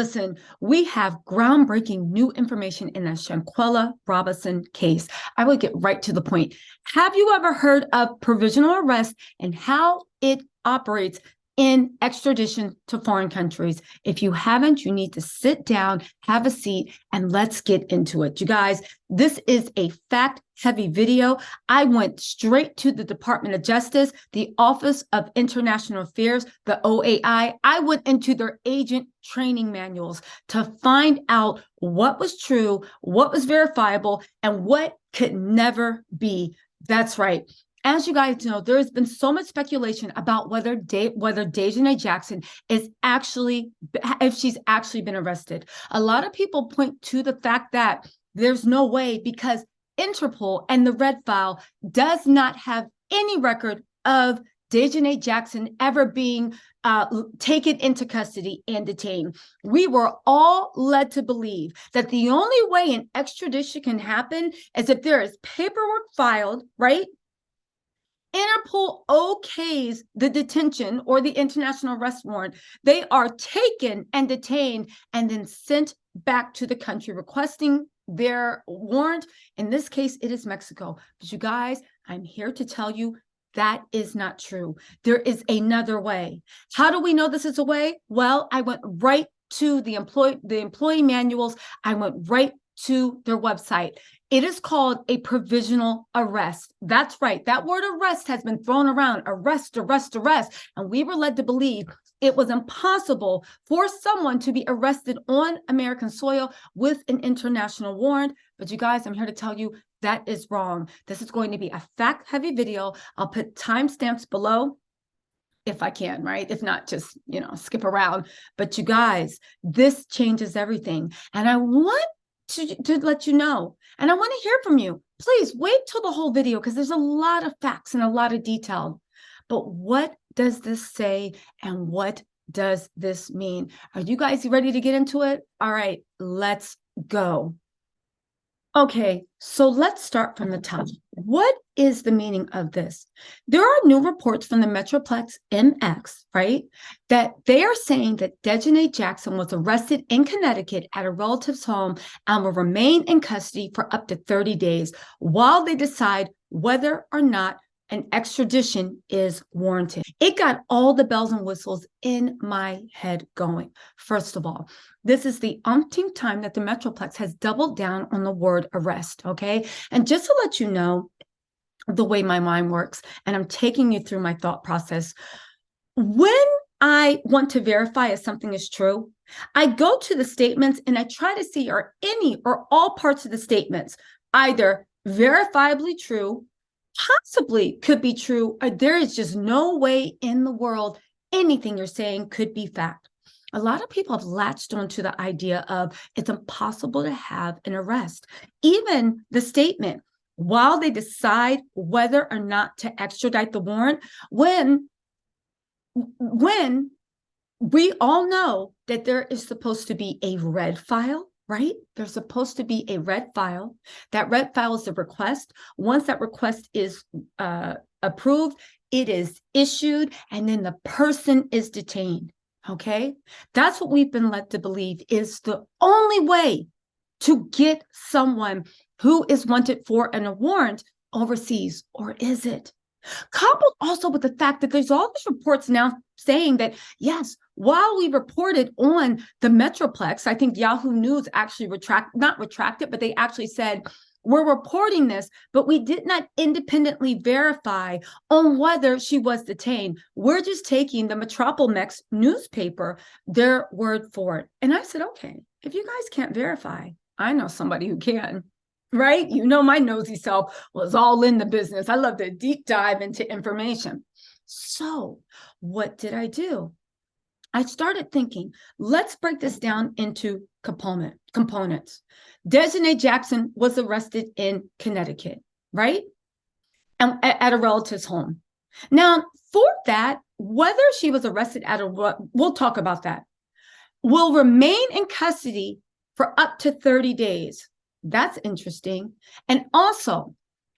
Listen, we have groundbreaking new information in the Shanquella Robinson case. I will get right to the point. Have you ever heard of provisional arrest and how it operates in extradition to foreign countries? If you haven't, you need to sit down, have a seat, and let's get into it. You guys, this is a fact-heavy video. I went straight to the Department of Justice, the Office of International Affairs, the OAI. I went into their agent training manuals to find out what was true, what was verifiable, and what could never be. That's right. As you guys know, there has been so much speculation about whether Daejanae Jackson is actually, if she's actually been arrested. A lot of people point to the fact that there's no way because Interpol and the Red File does not have any record of Daejanae Jackson ever being taken into custody and detained. We were all led to believe that the only way an extradition can happen is if there is paperwork filed, right? Interpol okays the detention or the international arrest warrant. They are taken and detained and then sent back to the country requesting their warrant. In this case, it is Mexico. But you guys, I'm here to tell you that is not true. There is another way. How do we know this is a way? Well, I went right to the employee manuals. I went right to their website. It is called a provisional arrest. That's right. That word arrest has been thrown around. Arrest, arrest, arrest. And we were led to believe it was impossible for someone to be arrested on American soil with an international warrant. But you guys, I'm here to tell you that is wrong. This is going to be a fact-heavy video. I'll put timestamps below if I can, right? If not, just, skip around. But you guys, this changes everything. And I want to let you know, and I want to hear from you. Please wait till the whole video because there's a lot of facts and a lot of detail. But what does this say and what does this mean? Are you guys ready to get into it? All right, let's go. Okay, so let's start from the top. What is the meaning of this? There are new reports from the Metroplex MX, right, that they are saying that Daejanae Jackson was arrested in Connecticut at a relative's home and will remain in custody for up to 30 days while they decide whether or not an extradition is warranted. It got all the bells and whistles in my head going. First of all, this is the umpteenth time that the Metroplex has doubled down on the word arrest, okay? And just to let you know the way my mind works, and I'm taking you through my thought process, when I want to verify if something is true, I go to the statements and I try to see are any or all parts of the statements either verifiably true, possibly could be true, or there is just no way in the world anything you're saying could be fact. A lot of people have latched onto the idea of it's impossible to have an arrest. Even the statement, while they decide whether or not to extradite the warrant, when we all know that there is supposed to be a red file, right? There's supposed to be a red file. That red file is the request. Once that request is approved, it is issued, and then the person is detained, okay? That's what we've been led to believe is the only way to get someone who is wanted for a warrant overseas, or is it? Coupled also with the fact that there's all these reports now saying that, yes, while we reported on the Metroplex, I think Yahoo News actually not retracted, but they actually said, we're reporting this, but we did not independently verify on whether she was detained. We're just taking the Metroplex newspaper, their word for it. And I said, okay, if you guys can't verify, I know somebody who can. Right? You know, my nosy self was all in the business. I love to deep dive into information. So what did I do? I started thinking, let's break this down into components. Daejanae Jackson was arrested in Connecticut, right? And at a relative's home. Now, for that, whether she was arrested at we'll talk about that, will remain in custody for up to 30 days. That's interesting. And also,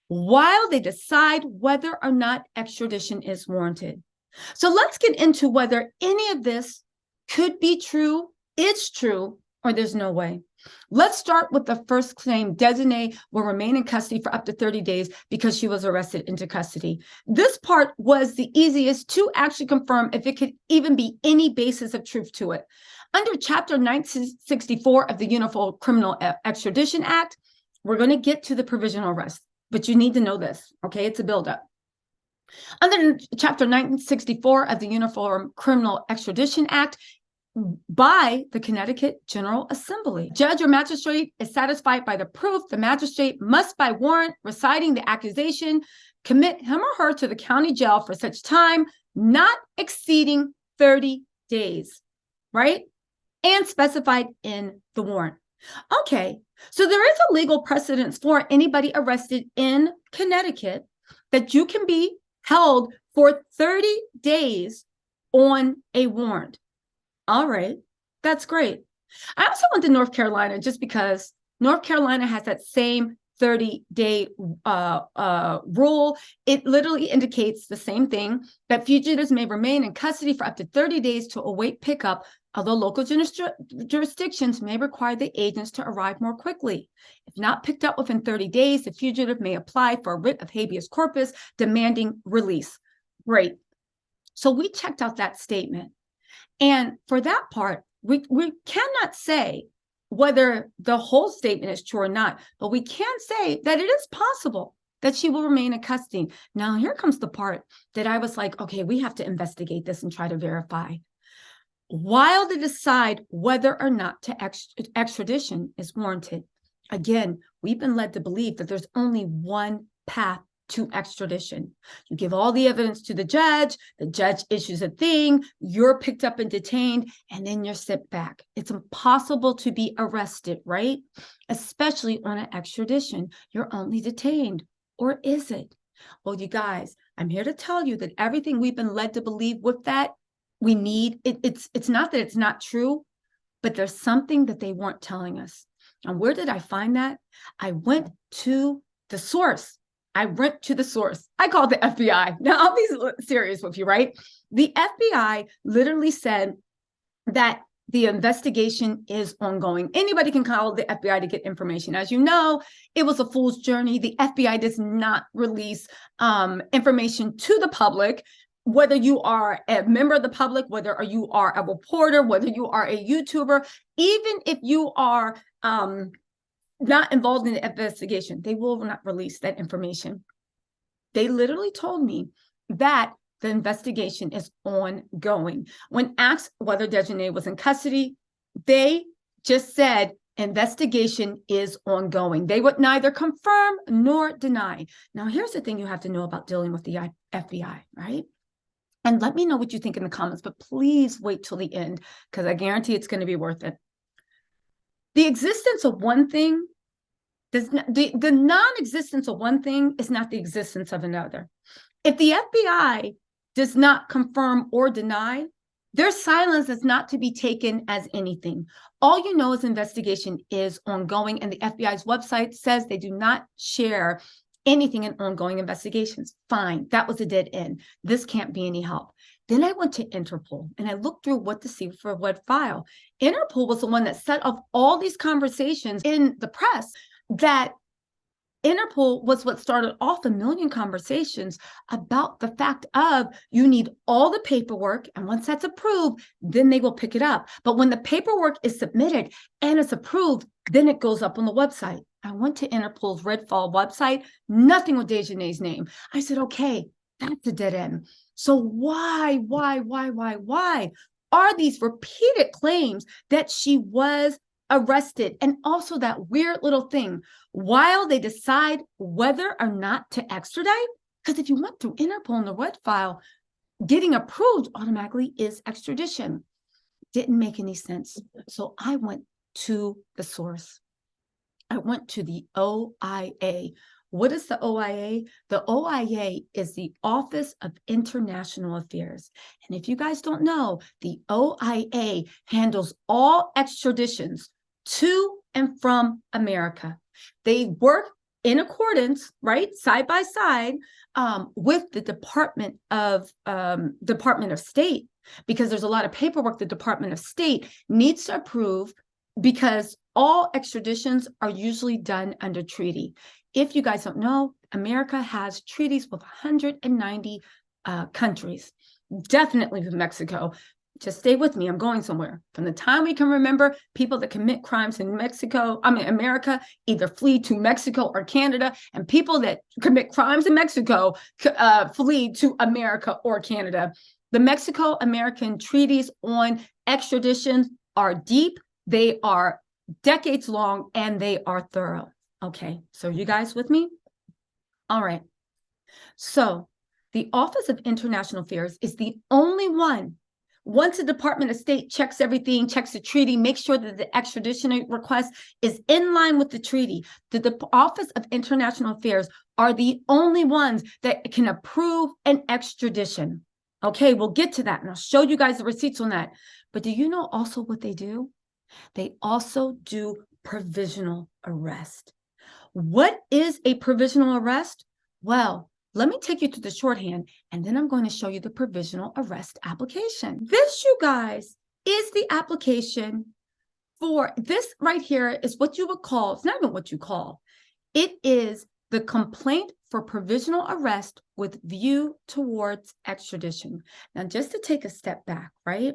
while they decide whether or not extradition is warranted. So let's get into whether any of this could be true It's true or there's no way. Let's start with the first claim. Daejanae will remain in custody for up to 30 days because she was arrested into custody. This part was the easiest to actually confirm if it could even be any basis of truth to it. Under Chapter 964 of the Uniform Criminal Extradition Act, we're going to get to the provisional arrest, but you need to know this, okay? It's a buildup. Under Chapter 964 of the Uniform Criminal Extradition Act, by the Connecticut General Assembly. Judge or magistrate is satisfied by the proof. The magistrate must, by warrant reciting the accusation, commit him or her to the county jail for such time not exceeding 30 days, right? And specified in the warrant. Okay, so there is a legal precedence for anybody arrested in Connecticut that you can be held for 30 days on a warrant. All right, that's great. I also went to North Carolina just because North Carolina has that same 30-day rule. It literally indicates the same thing, that fugitives may remain in custody for up to 30 days to await pickup, although local jurisdictions may require the agents to arrive more quickly. If not picked up within 30 days, the fugitive may apply for a writ of habeas corpus demanding release. Great. So we checked out that statement. And for that part, we cannot say whether the whole statement is true or not, but we can say that it is possible that she will remain in custody. Now, here comes the part that I was like, okay, we have to investigate this and try to verify. While they decide whether or not to extradition is warranted, again, we've been led to believe that there's only one path to extradition. You give all the evidence to the judge issues a thing, you're picked up and detained, and then you're sent back. It's impossible to be arrested, right? Especially on an extradition. You're only detained. Or is it? Well, you guys, I'm here to tell you that everything we've been led to believe with that, we need, it's not that it's not true, but there's something that they weren't telling us. And where did I find that? I went to the source. I went to the source. I called the FBI. Now, I'll be serious with you, right? The FBI literally said that the investigation is ongoing. Anybody can call the FBI to get information. As you know, it was a fool's journey. The FBI does not release information to the public, whether you are a member of the public, whether you are a reporter, whether you are a YouTuber, even if you are not involved in the investigation, they will not release that information. They literally told me that the investigation is ongoing. When asked whether Daejanae was in custody, they just said investigation is ongoing. They would neither confirm nor deny. Now, here's the thing you have to know about dealing with the FBI, right? And let me know what you think in the comments, but please wait till the end, because I guarantee it's going to be worth it. The existence of one thing the non-existence of one thing is not the existence of another. If the FBI does not confirm or deny, their silence is not to be taken as anything. All you know is investigation is ongoing, and the FBI's website says they do not share anything in ongoing investigations. Fine, that was a dead end. This can't be any help. Then I went to Interpol and I looked through what to see for what file. Interpol was the one that set off all these conversations in the press. That Interpol was what started off a million conversations about the fact of you need all the paperwork, and once that's approved, then they will pick it up. But when the paperwork is submitted and it's approved, then it goes up on the website. I went to Interpol's Red Fall website, nothing with Daejanae's name. I said, okay, that's a dead end. So why are these repeated claims that she was arrested? And also that weird little thing, while they decide whether or not to extradite, because if you went through Interpol in the red file, getting approved automatically is extradition. Didn't make any sense. So I went to the source. I went to the OIA. What is the OIA? The OIA is the Office of International Affairs. And if you guys don't know, the OIA handles all extraditions to and from America. They work in accordance, right, side by side, with the Department of State, because there's a lot of paperwork the Department of State needs to approve, because all extraditions are usually done under treaty. If you guys don't know, America has treaties with 190 countries, definitely with Mexico. Just stay with me. I'm going somewhere. From the time we can remember, people that commit crimes in America, either flee to Mexico or Canada, and people that commit crimes in Mexico flee to America or Canada. The Mexico-American treaties on extradition are deep, they are decades long, and they are thorough. Okay, so you guys with me? All right. So the Office of International Affairs is the only one. Once the Department of State checks everything, checks the treaty, makes sure that the extradition request is in line with the treaty, the Office of International Affairs are the only ones that can approve an extradition. Okay, we'll get to that, and I'll show you guys the receipts on that. But do you know also what they do? They also do provisional arrest. What is a provisional arrest? Well, let me take you to the shorthand, and then I'm going to show you the provisional arrest application. This, you guys, is the application for this right here is what you would call, it's not even what you call, it is the complaint for provisional arrest with view towards extradition. Now, just to take a step back, right?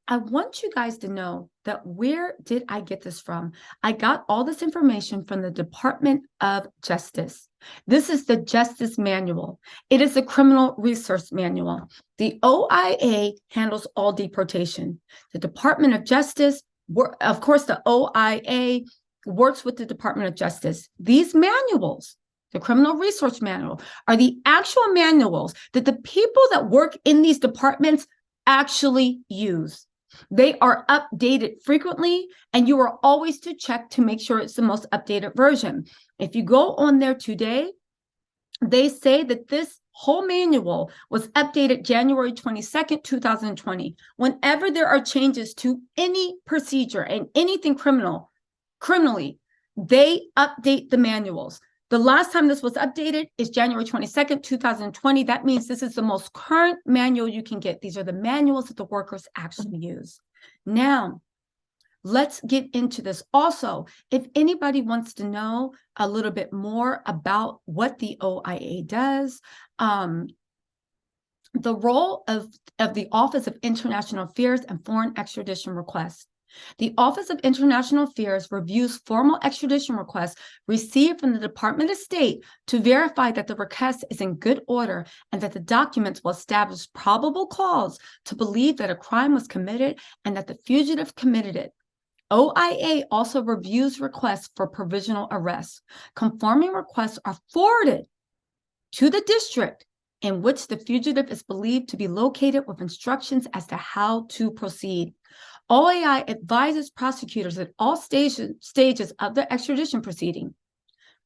I want you guys to know that where did I get this from? I got all this information from the Department of Justice. This is the Justice Manual. It is a criminal resource manual. The OIA handles all deportation. The Department of Justice, of course, the OIA works with the Department of Justice. These manuals, the criminal resource manual, are the actual manuals that the people that work in these departments actually use. They are updated frequently, and you are always to check to make sure it's the most updated version. If you go on there today, they say that this whole manual was updated January 22nd, 2020. Whenever there are changes to any procedure and anything criminally, they update the manuals. The last time this was updated is January 22nd, 2020. That means this is the most current manual you can get. These are the manuals that the workers actually use. Now, let's get into this. Also, if anybody wants to know a little bit more about what the OIA does, the role of the Office of International Affairs and Foreign Extradition Requests. The Office of International Affairs reviews formal extradition requests received from the Department of State to verify that the request is in good order and that the documents will establish probable cause to believe that a crime was committed and that the fugitive committed it. OIA also reviews requests for provisional arrest. Conforming requests are forwarded to the district in which the fugitive is believed to be located with instructions as to how to proceed. OIA advises prosecutors at all stages of the extradition proceeding.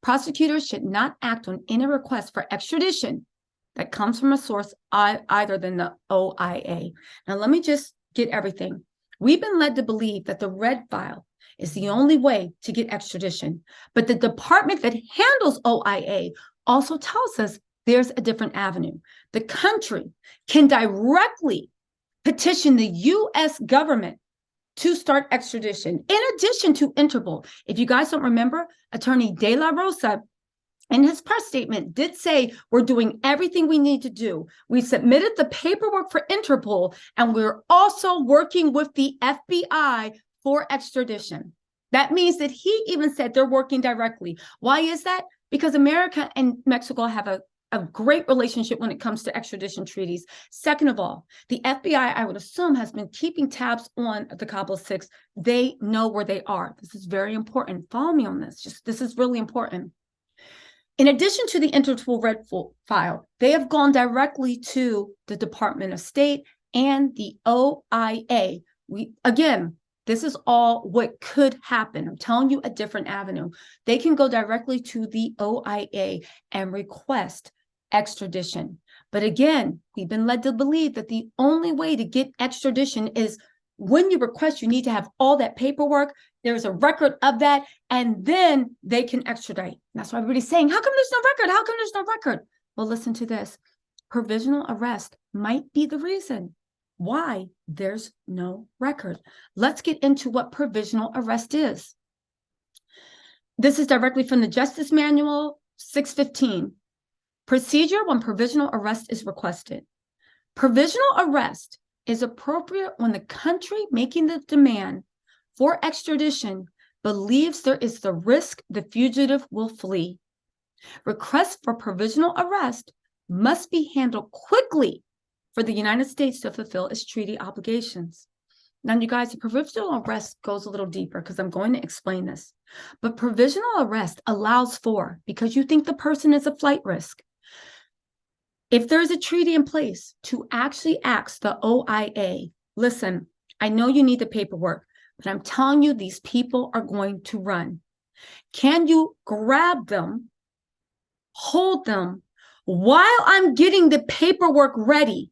Prosecutors should not act on any request for extradition that comes from a source other than the OIA. Now, let me just get everything. We've been led to believe that the red file is the only way to get extradition, but the department that handles OIA also tells us there's a different avenue. The country can directly petition the U.S. government to start extradition, in addition to Interpol. If you guys don't remember, Attorney De La Rosa, in his press statement, did say we're doing everything we need to do. We submitted the paperwork for Interpol, and we're also working with the FBI for extradition. That means that he even said they're working directly. Why is that? Because America and Mexico have a great relationship when it comes to extradition treaties. Second of all, the FBI, I would assume, has been keeping tabs on the Cabo 6. They know where they are. This is very important. Follow me on this. This is really important. In addition to the Interpol red file, they have gone directly to the Department of State and the OIA. Again, this is all what could happen. I'm telling you a different avenue. They can go directly to the OIA and request extradition. But again, we've been led to believe that the only way to get extradition is when you request, you need to have all that paperwork. There's a record of that, and then they can extradite. That's why everybody's saying, how come there's no record? How come there's no record? Well, listen to this. Provisional arrest might be the reason why there's no record. Let's get into what provisional arrest is. This is directly from the Justice Manual 615. Procedure when provisional arrest is requested. Provisional arrest is appropriate when the country making the demand for extradition believes there is the risk the fugitive will flee. Requests for provisional arrest must be handled quickly for the United States to fulfill its treaty obligations. Now, you guys, the provisional arrest goes a little deeper because I'm going to explain this. But provisional arrest allows for, because you think the person is a flight risk, if there's a treaty in place, to actually ask the OIA, listen, I know you need the paperwork, but I'm telling you, these people are going to run. Can you grab them, hold them, while I'm getting the paperwork ready?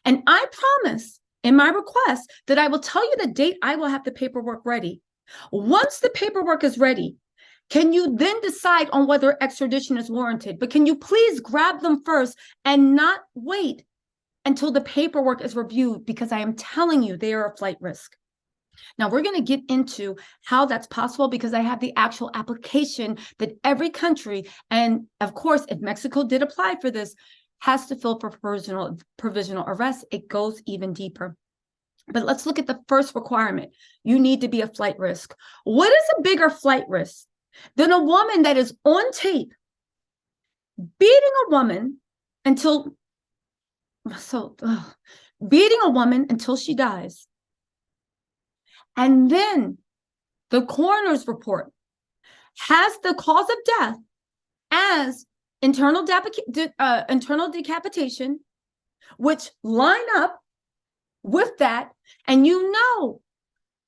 And I promise in my request that I will tell you the date I will have the paperwork ready. Once the paperwork is ready, can you then decide on whether extradition is warranted? But can you please grab them first and not wait until the paperwork is reviewed? Because I am telling you, they are a flight risk. Now, we're going to get into how that's possible because I have the actual application that every country, and of course, if Mexico did apply for this, has to fill for provisional arrest. It goes even deeper. But let's look at the first requirement. You need to be a flight risk. What is a bigger flight risk than a woman that is on tape beating a woman until she dies? And then the coroner's report has the cause of death as internal decapitation, which line up with that. And you know,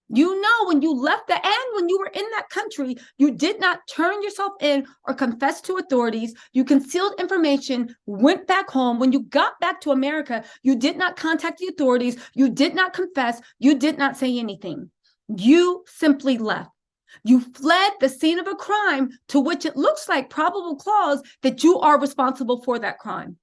when you left when you were in that country, you did not turn yourself in or confess to authorities. You concealed information, went back home. When you got back to America, you did not contact the authorities. You did not confess. You did not say anything. You simply left. You fled the scene of a crime to which it looks like probable cause that you are responsible for that crime.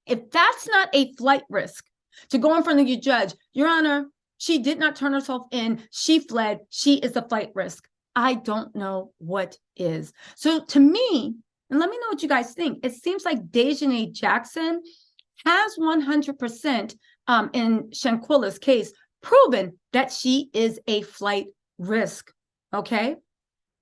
If that's not a flight risk to go in front of your judge, Your Honor, she did not turn herself in. She fled. She is a flight risk. I don't know what is. So to me, and let me know what you guys think, it seems like Daejanae Jackson has 100% in Shanquella's case proven that she is a flight risk. Okay.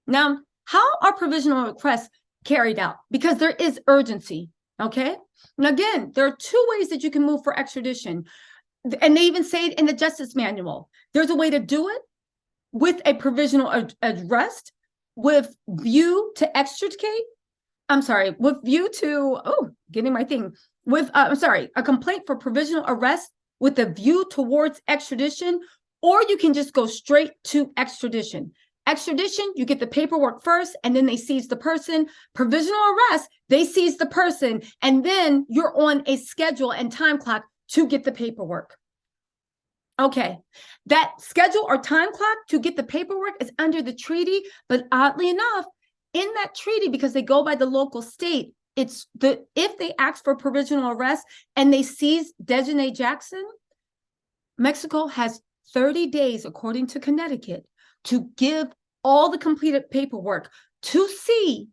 Now, how are provisional requests carried out? Because there is urgency. Okay. And again, there are two ways that you can move for extradition. And they even say it in the Justice Manual. There's a way to do it with a provisional arrest with view to extradite. With view to, a complaint for provisional arrest with a view towards extradition, or you can just go straight to extradition. Extradition, you get the paperwork first, and then they seize the person. Provisional arrest, they seize the person, and then you're on a schedule and time clock to get the paperwork. Okay, that schedule or time clock to get the paperwork is under the treaty, but oddly enough, in that treaty, because they go by the local state, if they ask for provisional arrest and they seize Daejanae Jackson, Mexico has 30 days, according to Connecticut, to give all the completed paperwork to see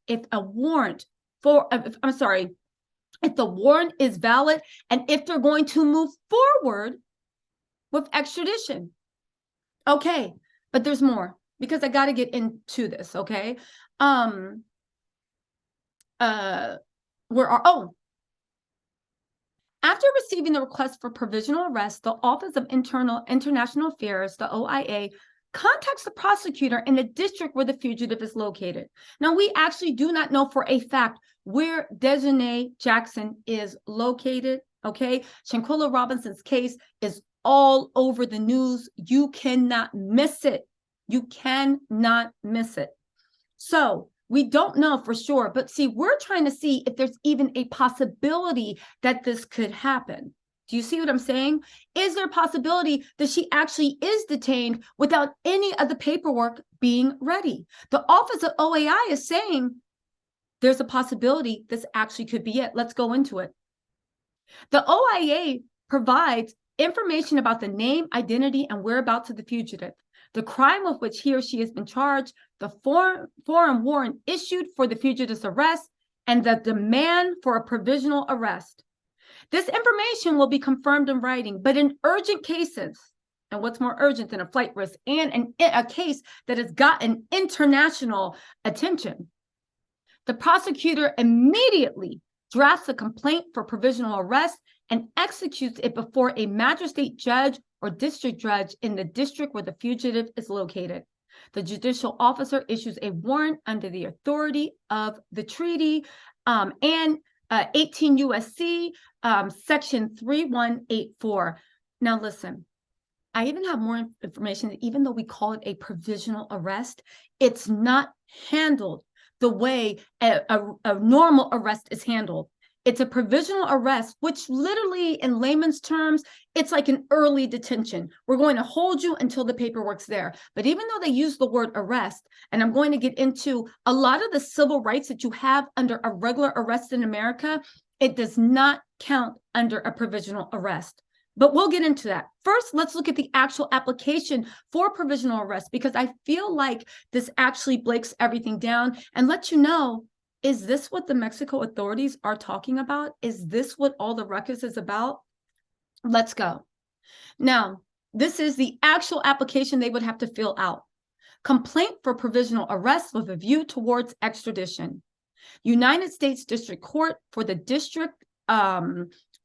if a warrant if the warrant is valid and if they're going to move forward with extradition. Okay, but there's more because I got to get into this, okay? After receiving the request for provisional arrest, the Office of International Affairs, the OIA, contacts the prosecutor in the district where the fugitive is located. Now, we actually do not know for a fact where Daejanae Jackson is located, okay? Shanquella Robinson's case is all over the news. You cannot miss it. You cannot miss it. So we don't know for sure, but see, we're trying to see if there's even a possibility that this could happen. Do you see what I'm saying? Is there a possibility that she actually is detained without any of the paperwork being ready? The Office of OAI is saying there's a possibility this actually could be it. Let's go into it. The OIA provides information about the name, identity, and whereabouts of the fugitive, the crime with which he or she has been charged, the foreign warrant issued for the fugitive's arrest, and the demand for a provisional arrest. This information will be confirmed in writing, but in urgent cases, and what's more urgent than a flight risk and a case that has gotten international attention, the prosecutor immediately drafts a complaint for provisional arrest and executes it before a magistrate judge or district judge in the district where the fugitive is located. The judicial officer issues a warrant under the authority of the treaty and 18 USC section 3184. Now listen, I even have more information that even though we call it a provisional arrest, it's not handled the way a normal arrest is handled. It's a provisional arrest, which literally in layman's terms, it's like an early detention. We're going to hold you until the paperwork's there. But even though they use the word arrest, and I'm going to get into a lot of the civil rights that you have under a regular arrest in America, it does not count under a provisional arrest. But we'll get into that. First, let's look at the actual application for provisional arrest, because I feel like this actually breaks everything down and lets you know, is this what the Mexico authorities are talking about? Is this what all the ruckus is about? Let's go. Now, this is the actual application they would have to fill out. Complaint for provisional arrest with a view towards extradition. United States District Court for the District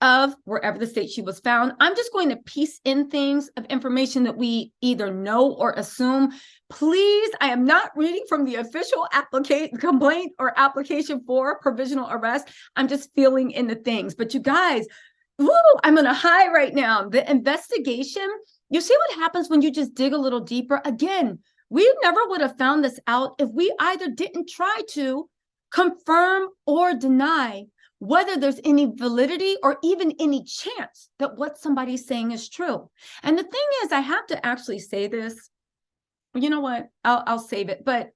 of wherever the state she was found. I'm just going to piece in things of information that we either know or assume. Please, I am not reading from the official complaint or application for provisional arrest. I'm just filling in the things. But you guys, woo, I'm on a high right now. The investigation, you see what happens when you just dig a little deeper? Again, we never would have found this out if we either didn't try to confirm or deny whether there's any validity or even any chance that what somebody's saying is true. And the thing is, I have to actually say this. You know what? I'll save it. But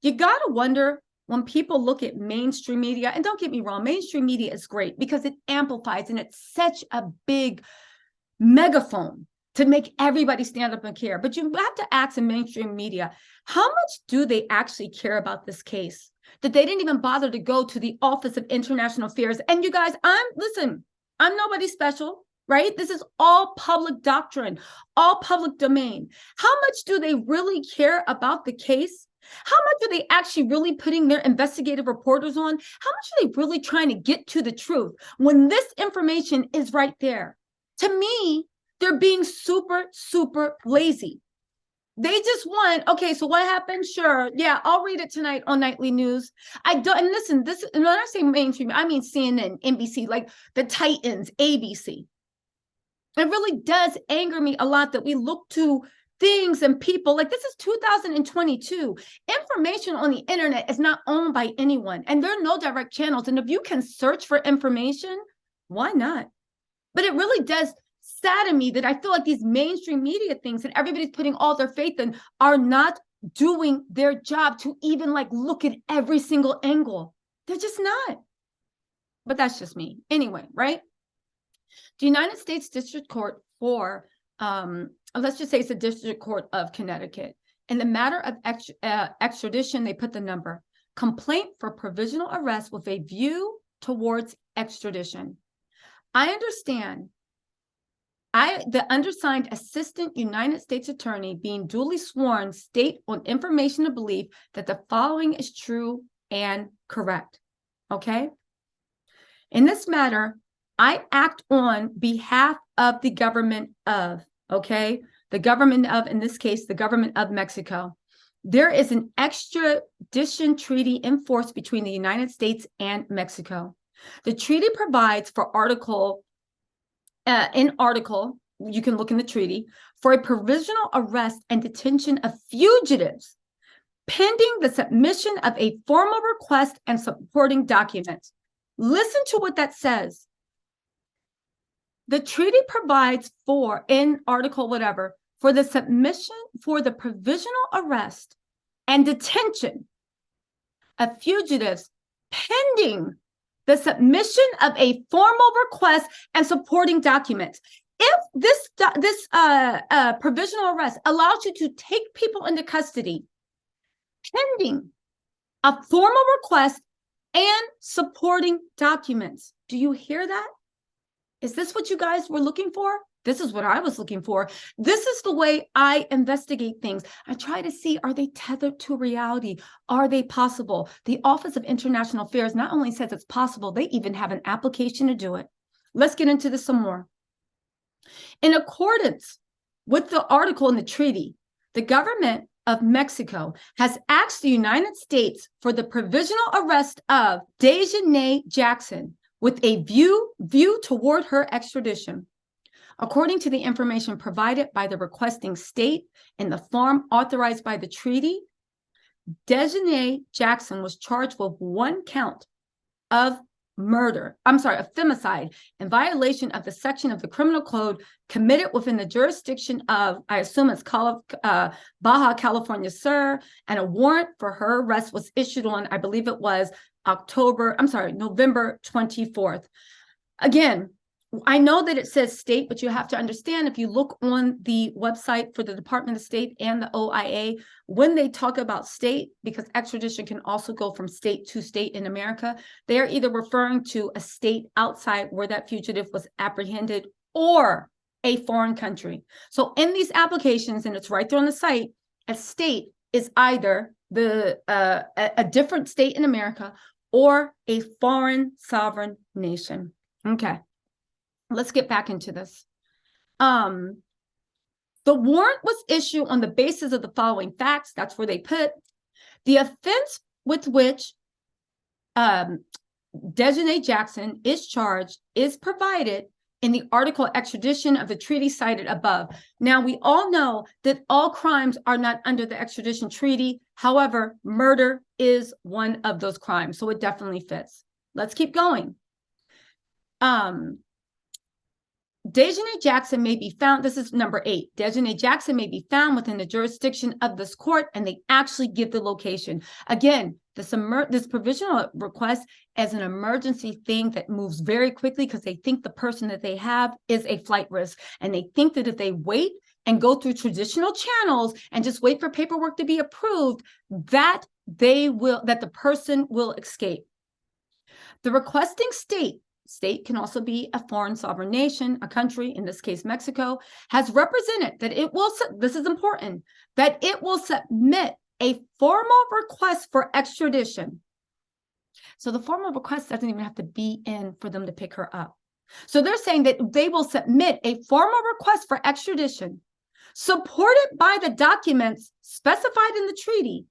you got to wonder when people look at mainstream media, and don't get me wrong, mainstream media is great because it amplifies and it's such a big megaphone to make everybody stand up and care. But you have to ask in mainstream media, how much do they actually care about this case? That they didn't even bother to go to the Office of International Affairs. And you guys, I'm nobody special, right? This is all public doctrine, all public domain. How much do they really care about the case? How much are they actually really putting their investigative reporters on? How much are they really trying to get to the truth when this information is right there? To me, they're being super, super lazy. They just want, okay, so what happened? Sure. Yeah, I'll read it tonight on nightly news. I don't, and listen, this, when I say mainstream, I mean CNN, NBC, like the Titans, ABC. It really does anger me a lot that we look to things and people, like this is 2022. Information on the internet is not owned by anyone, and there are no direct channels. And if you can search for information, why not? But it really does sadden me that I feel like these mainstream media things that everybody's putting all their faith in are not doing their job to even like look at every single angle. They're just not. But that's just me. Anyway, right? The United States District Court for, let's just say it's the District Court of Connecticut. In the matter of extradition, they put the number. Complaint for provisional arrest with a view towards extradition. I understand the undersigned Assistant United States Attorney being duly sworn state on information of belief that the following is true and correct. Okay? In this matter, I act on behalf of the government of, okay? The government of, in this case, the government of Mexico. There is an extradition treaty in force between the United States and Mexico. The treaty provides for you can look in the treaty, for a provisional arrest and detention of fugitives pending the submission of a formal request and supporting documents. Listen to what that says. The treaty provides for, in article whatever, for the submission for the provisional arrest and detention of fugitives pending the submission of a formal request and supporting documents. If this provisional arrest allows you to take people into custody pending a formal request and supporting documents, do you hear that? Is this what you guys were looking for? This is what I was looking for. This is the way I investigate things. I try to see, are they tethered to reality? Are they possible? The Office of International Affairs not only says it's possible, they even have an application to do it. Let's get into this some more. In accordance with the article in the treaty, the government of Mexico has asked the United States for the provisional arrest of Daejanae Jackson with a view toward her extradition. According to the information provided by the requesting state in the form authorized by the treaty, Daejanae Jackson was charged with one count of femicide in violation of the section of the criminal code committed within the jurisdiction of, I assume it's Baja California Sur, and a warrant for her arrest was issued on, I believe it was November 24th. Again, I know that it says state, but you have to understand, if you look on the website for the Department of State and the OIA, when they talk about state, because extradition can also go from state to state in America, they are either referring to a state outside where that fugitive was apprehended or a foreign country. So in these applications, and it's right there on the site, a state is either a different state in America or a foreign sovereign nation. Okay. Let's get back into this. The warrant was issued on the basis of the following facts. That's where they put the offense with which Daejanae Jackson is charged is provided in the article extradition of the treaty cited above. Now, we all know that all crimes are not under the extradition treaty. However, murder is one of those crimes, so it definitely fits. Let's keep going. Daejanae Jackson may be found, this is number 8, Daejanae Jackson may be found within the jurisdiction of this court, and they actually give the location. Again, this provisional request as an emergency thing that moves very quickly because they think the person that they have is a flight risk, and they think that if they wait and go through traditional channels and just wait for paperwork to be approved, that the person will escape. The requesting state can also be a foreign sovereign nation, a country, in this case, Mexico, has represented that it will, this is important, that it will submit a formal request for extradition. So the formal request doesn't even have to be in for them to pick her up. So they're saying that they will submit a formal request for extradition supported by the documents specified in the treaty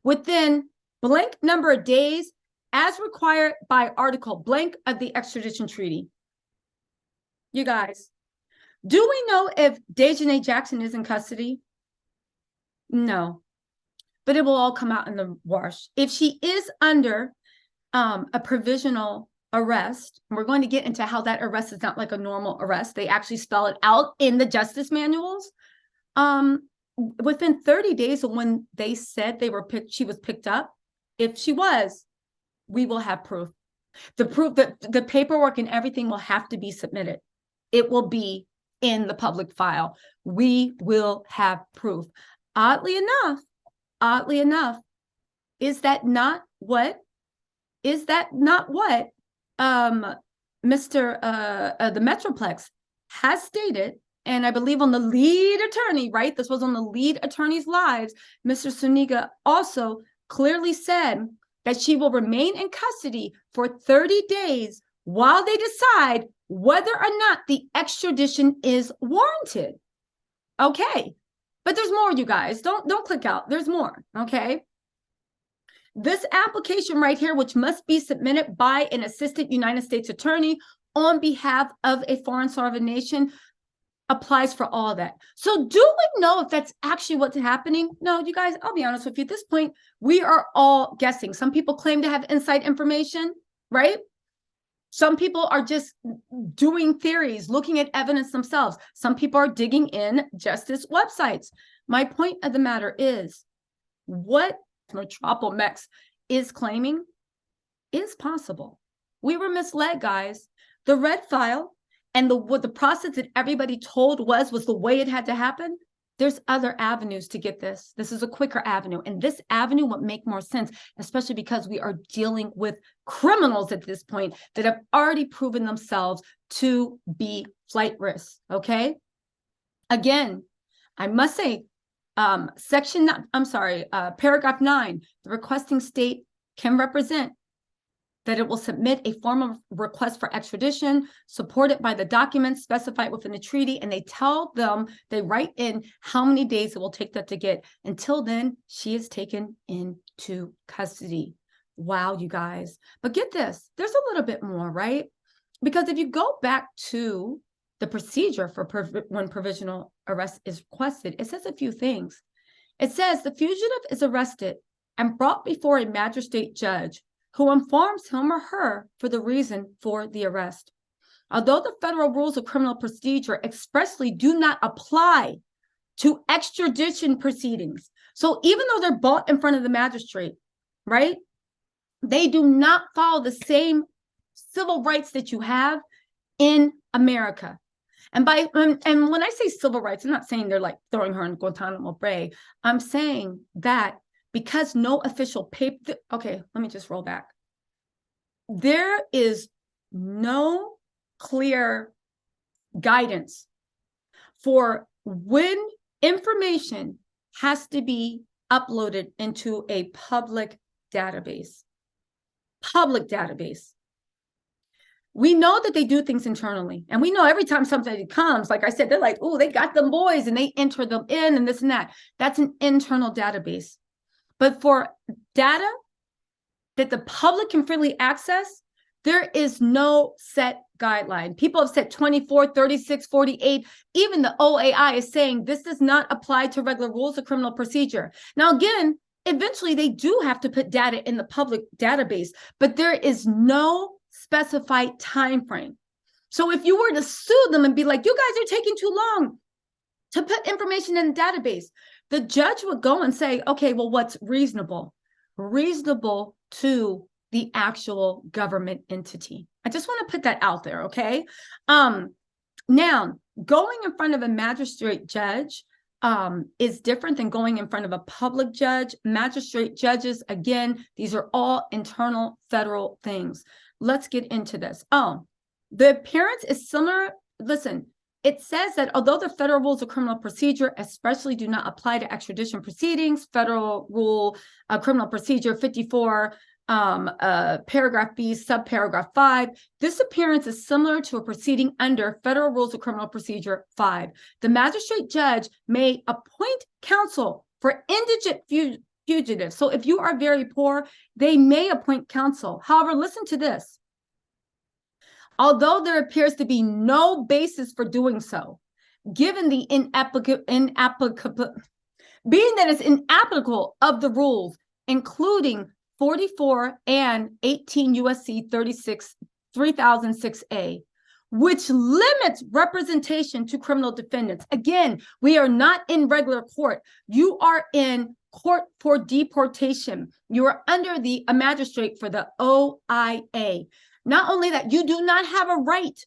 within blank number of days as required by article blank of the extradition treaty. You guys, do we know if Daejanae Jackson is in custody? No, but it will all come out in the wash. If she is under a provisional arrest, and we're going to get into how that arrest is not like a normal arrest. They actually spell it out in the justice manuals. Within 30 days of when they said she was picked up, if she was, we will have proof. The proof that the paperwork and everything will have to be submitted. It will be in the public file. We will have proof. Oddly enough, is that not what the Metroplex has stated? And I believe on the lead attorney, right? This was on the lead attorney's lives. Mr. Suniga also clearly said that she will remain in custody for 30 days while they decide whether or not the extradition is warranted. Okay, but there's more, you guys. Don't click out. There's more, okay? This application right here, which must be submitted by an assistant United States attorney on behalf of a foreign sovereign nation, applies for all of that. So do we know if that's actually what's happening? No, you guys, I'll be honest with you. At this point, we are all guessing. Some people claim to have inside information, right? Some people are just doing theories, looking at evidence themselves. Some people are digging in justice websites. My point of the matter is, what Metropolis is claiming is possible. We were misled, guys. The red file and what the process that everybody told was the way it had to happen. There's other avenues to get this. This is a quicker avenue. And this avenue would make more sense, especially because we are dealing with criminals at this point that have already proven themselves to be flight risks, okay? Again, I must say, paragraph 9, the requesting state can represent that it will submit a formal request for extradition supported by the documents specified within the treaty, and they tell them, they write in how many days it will take that to get. Until then, she is taken into custody. Wow, you guys. But get this, there's a little bit more, right? Because if you go back to the procedure for when provisional arrest is requested, it says a few things. It says the fugitive is arrested and brought before a magistrate judge who informs him or her for the reason for the arrest. Although the federal rules of criminal procedure expressly do not apply to extradition proceedings, so even though they're brought in front of the magistrate, right, they do not follow the same civil rights that you have in America. And when I say civil rights, I'm not saying they're like throwing her in Guantanamo Bay. I'm saying that because no official paper, okay, let me just roll back. There is no clear guidance for when information has to be uploaded into a public database. Public database. We know that they do things internally. And we know every time somebody comes, like I said, they're like, oh, they got them boys and they enter them in and this and that. That's an internal database. But for data that the public can freely access, there is no set guideline. People have said 24, 36, 48. Even the OAI is saying this does not apply to regular rules of criminal procedure. Now, again, eventually they do have to put data in the public database, but there is no specified time frame. So if you were to sue them and be like, you guys are taking too long to put information in the database, the judge would go and say, okay, well, what's reasonable? Reasonable to the actual government entity. I just want to put that out there, okay? Now, going in front of a magistrate judge is different than going in front of a public judge. Magistrate judges, again, these are all internal federal things. Let's get into this. The appearance is similar. Listen, it says that although the federal rules of criminal procedure especially do not apply to extradition proceedings, federal rule criminal procedure 54, paragraph B, subparagraph 5, this appearance is similar to a proceeding under federal rules of criminal procedure 5. The magistrate judge may appoint counsel for indigent fugitives. So if you are very poor, they may appoint counsel. However, listen to this. Although there appears to be no basis for doing so, given the inapplicable, being that it's inapplicable of the rules, including 44 and 18 USC 3006A, which limits representation to criminal defendants. Again, we are not in regular court. You are in court for deportation. You are under a magistrate for the OIA. Not only that, you do not have a right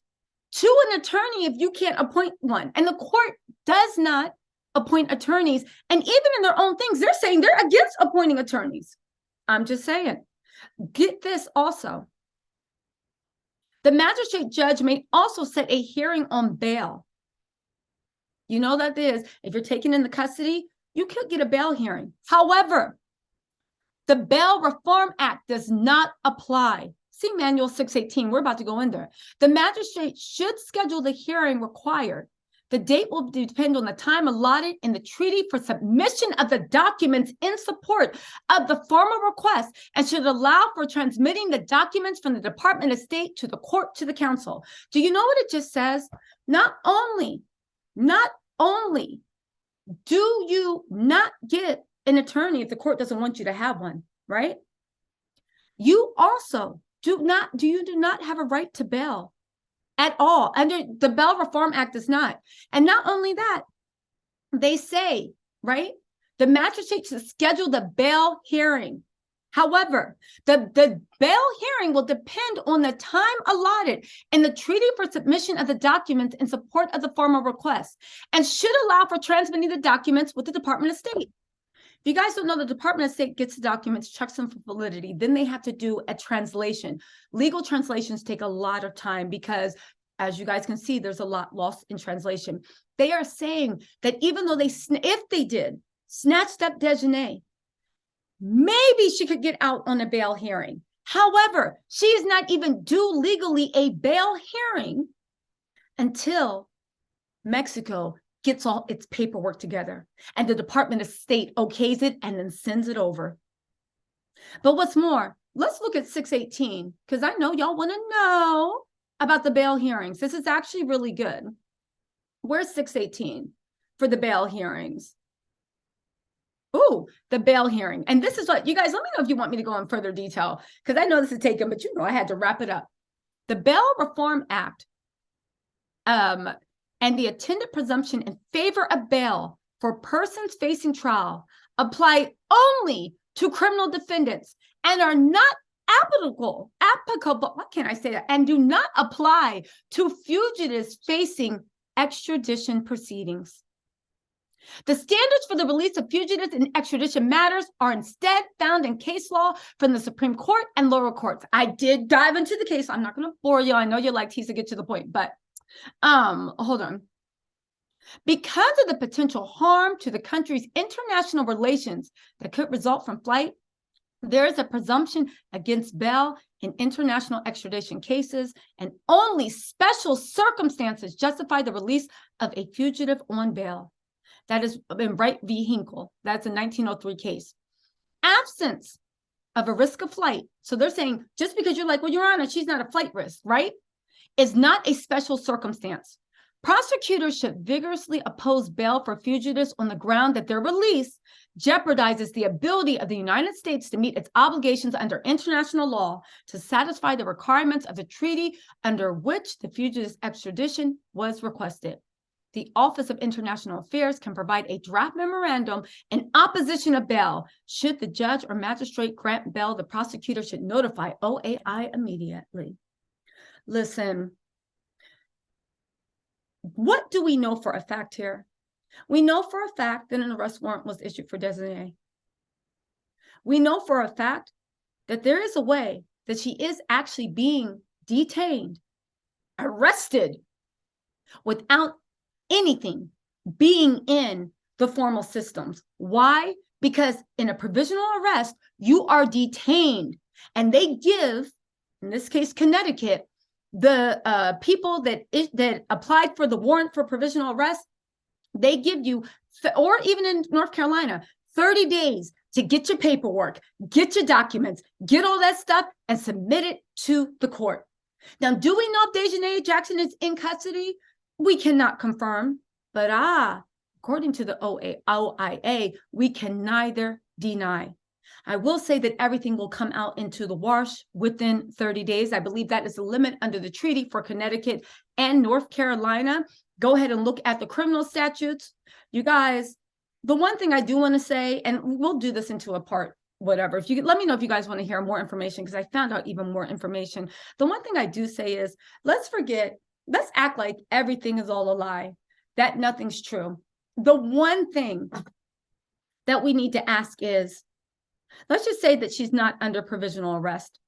to an attorney if you can't appoint one. And the court does not appoint attorneys. And even in their own things, they're saying they're against appointing attorneys. I'm just saying. Get this also. The magistrate judge may also set a hearing on bail. You know that is, if you're taken into custody, you could get a bail hearing. However, the Bail Reform Act does not apply. See Manual 618, we're about to go in there. The magistrate should schedule the hearing required. The date will depend on the time allotted in the treaty for submission of the documents in support of the formal request and should allow for transmitting the documents from the Department of State to the court to the council. Do you know what it just says? Not only do you not get an attorney if the court doesn't want you to have one, right? You also do not have a right to bail at all. Under the Bail Reform Act does not. And not only that, they say, right, the magistrate should schedule the bail hearing. However, the bail hearing will depend on the time allotted in the treaty for submission of the documents in support of the formal request, and should allow for transmitting the documents with the Department of State. If you guys don't know, the Department of State gets the documents, checks them for validity, then they have to do a translation. Legal translations take a lot of time because, as you guys can see, there's a lot lost in translation. They are saying that even though if they did snatched up Daejanae, maybe she could get out on a bail hearing. However, she is not even due legally a bail hearing until Mexico gets all its paperwork together and the Department of State okays it and then sends it over. But what's more, let's look at 618, because I know y'all want to know about the bail hearings. This is actually really good. Where's 618 for the bail hearings? Ooh, the bail hearing. And this is what, you guys, let me know if you want me to go in further detail, because I know this is taken, but you know I had to wrap it up. The Bail Reform Act and the attendant presumption in favor of bail for persons facing trial apply only to criminal defendants and are not applicable, what can I say that? And do not apply to fugitives facing extradition proceedings. The standards for the release of fugitives in extradition matters are instead found in case law from the Supreme Court and lower courts. I did dive into the case. I'm not going to bore you. I know you like Tisa, get to the point, but hold on. Because of the potential harm to the country's international relations that could result from flight, there is a presumption against bail in international extradition cases, and only special circumstances justify the release of a fugitive on bail. That is in Wright v. Hinkle. That's a 1903 case. Absence of a risk of flight. So they're saying just because you're like, well, Your Honor, she's not a flight risk, right? Is not a special circumstance. Prosecutors should vigorously oppose bail for fugitives on the ground that their release jeopardizes the ability of the United States to meet its obligations under international law to satisfy the requirements of the treaty under which the fugitive's extradition was requested. The Office of International Affairs can provide a draft memorandum in opposition of bail. Should the judge or magistrate grant bail, the prosecutor should notify OAI immediately. Listen, what do we know for a fact here? We know for a fact that an arrest warrant was issued for Daejanae. We know for a fact that there is a way that she is actually being detained, arrested, without anything being in the formal systems. Why? Because in a provisional arrest, you are detained, and they give, in this case, Connecticut, the people that applied for the warrant for provisional arrest, they give you, or even in North Carolina, 30 days to get your paperwork, get your documents, get all that stuff, and submit it to the court. Now, do we know if Daejanae Jackson is in custody? We cannot confirm, but according to the OIA, we can neither deny. I will say that everything will come out into the wash within 30 days. I believe that is the limit under the treaty for Connecticut and North Carolina. Go ahead and look at the criminal statutes. You guys, the one thing I do want to say, and we'll do this into a part, whatever. If you let me know if you guys want to hear more information, because I found out even more information. The one thing I do say is, let's act like everything is all a lie, that nothing's true. The one thing that we need to ask is, let's just say that she's not under provisional arrest.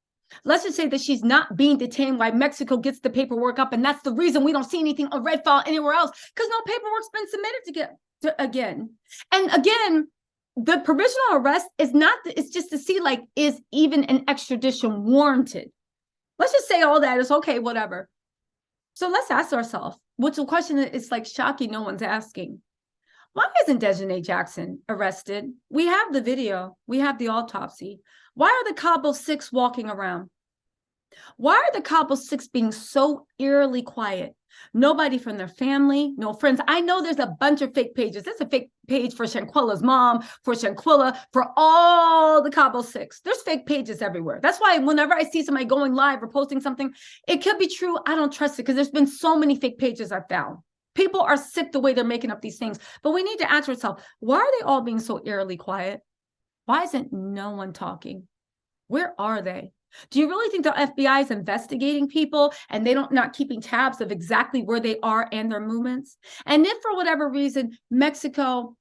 Let's just say that she's not being detained while Mexico gets the paperwork up, and that's the reason we don't see anything on red file anywhere else, because no paperwork's been submitted again. And again, the provisional arrest is not, it's just to see, like, is even an extradition warranted? Let's just say all that is okay, whatever. So let's ask ourselves, which the question is like shocking, no one's asking. Why isn't Daejanae Jackson arrested? We have the video. We have the autopsy. Why are the Cabo 6 walking around? Why are the Cabo Six being so eerily quiet? Nobody from their family, no friends. I know there's a bunch of fake pages. There's a fake page for Shanquella's mom, for Shanquella, for all the Cabo Six. There's fake pages everywhere. That's why whenever I see somebody going live or posting something, it could be true. I don't trust it because there's been so many fake pages I've found. People are sick the way they're making up these things. But we need to ask ourselves, why are they all being so eerily quiet? Why isn't no one talking? Where are they? Do you really think the FBI is investigating people and they don't not keeping tabs of exactly where they are and their movements? And if for whatever reason, Mexico,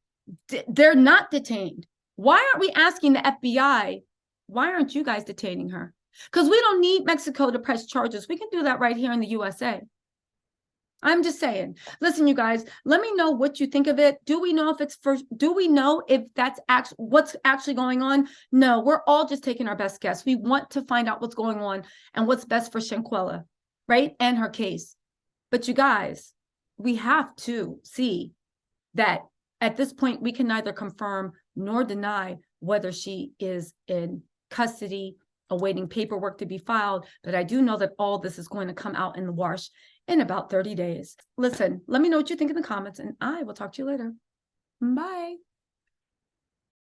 they're not detained, why aren't we asking the FBI, why aren't you guys detaining her? Because we don't need Mexico to press charges. We can do that right here in the USA. I'm just saying. Listen, you guys, let me know what you think of it. Do we know if it's first? Do we know if that's actually what's actually going on? No, we're all just taking our best guess. We want to find out what's going on and what's best for Shanquella, right? And her case. But you guys, we have to see that at this point, we can neither confirm nor deny whether she is in custody, awaiting paperwork to be filed. But I do know that all this is going to come out in the wash in about 30 days. Listen, let me know what you think in the comments, and I will talk to you later. Bye.